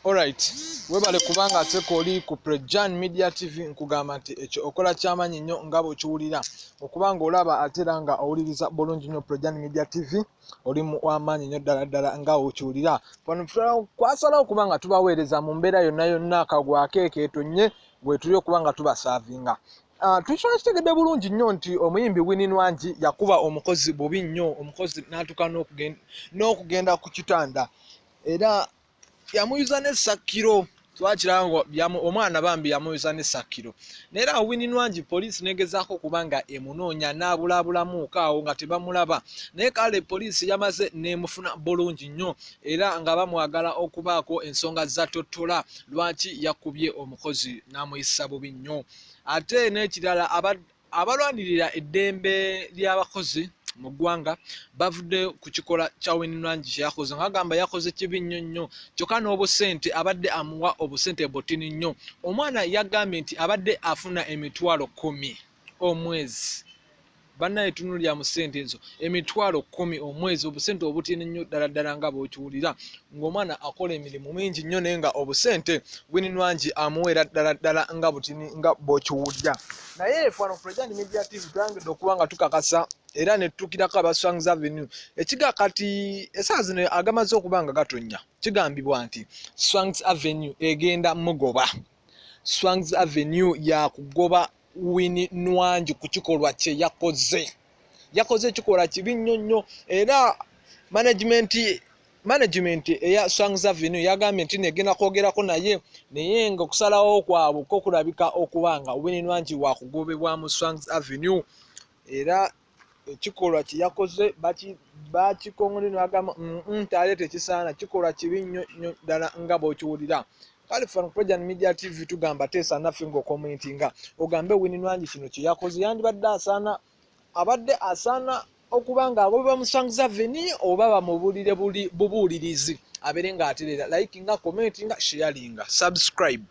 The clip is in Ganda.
Alright, webale kubanga ateko oli ku Prejan Media TV nkugamba nti ekyo okola kyamanyi nnyo nga bw'okiwulira okubanga olaba atera nga owuliriza bulungi nnyo Prejan Media TV oli w'amaanyi nnyo ddala nga bw'okiwulira. Wano kwasalawo kubanga tubaweereza mu mbeera yonna akagwa akeekeetonye bwe tuli okubanga tubasaavinga. Tukitegedde bulungi nnyo nti omuyimbi Winnie Nwangi yakuba omukozi bubi nnyo, omukozi n'atuuka n'okugenda ku kitanda era yamuyuza n'essakiro twakiranga omwana bambi yamuyuza n'essakiro. Neera Winnie Nwangi poliisi negezaako kubanga emunoonya n'abulabulamuuko awo nga tebamulaba, naye kale poliisi yamaze n'emufuna bulungi nnyo era nga bamwagala okubaako ensonga za tottola lwaki yakubye omukozi n'amuyisa bubi nnyo. Ate n'ekirala abalwanirira eddembe ly'abakozi mu ggwanga bavudde ku kikola kya Winnie Nwangi kyeyakoze nga agamba yakoze kibi nnyo kyokka n'obusente abadde amuwa obusente butini nnyo. Omwana yagambye nti abadde afuna emitwalo 10 omwezi. Bannaye tunulira mu ssente ezo emitwalo 10 omwezi, obusente obutini nnyo ddala nga bw'okiwulira ng'omwana akola emirimu mingi nnyo naye nga obusente Winnie Nwangi amuweera ddala nga butini nga bw'okiwulira. Naye wano Prejan Media TV twangedde okuba nga tukakasa era ne tutukirako aba Swangs Avenue ekiga kati essaawa zino agamaze okuba nga gatonnya kigambibwa nti Swangs Avenue egenda mugoba. Swangs Avenue yakugoba Winnie Nwangi ku kikolwa kye yakoze ekikolwa kibi nnyo era management eya Swangs Avenue yagambye nti negenda kwogerako naye nga okusalawo kwabwe ko kulabika okubanga Winnie Nwangi wakugobebwa mu Swangs Avenue era ekikolwa kye yakoze bakikongole n'agamba nti tekisaana, kikolwa kibi nnyo ddala nga bw'okiwulira. Kale fano Prejan Media TV tugamba teesa naffe ng'okomentinga ogambe Winnie Nwangi kino kye yakoze yandibadde abadde asaana okuba nga abo mu Swangs Avenue oba bamubuulire bubuulirizi abeere ng'aterera likinga, commentinga, sharinga, subscribe.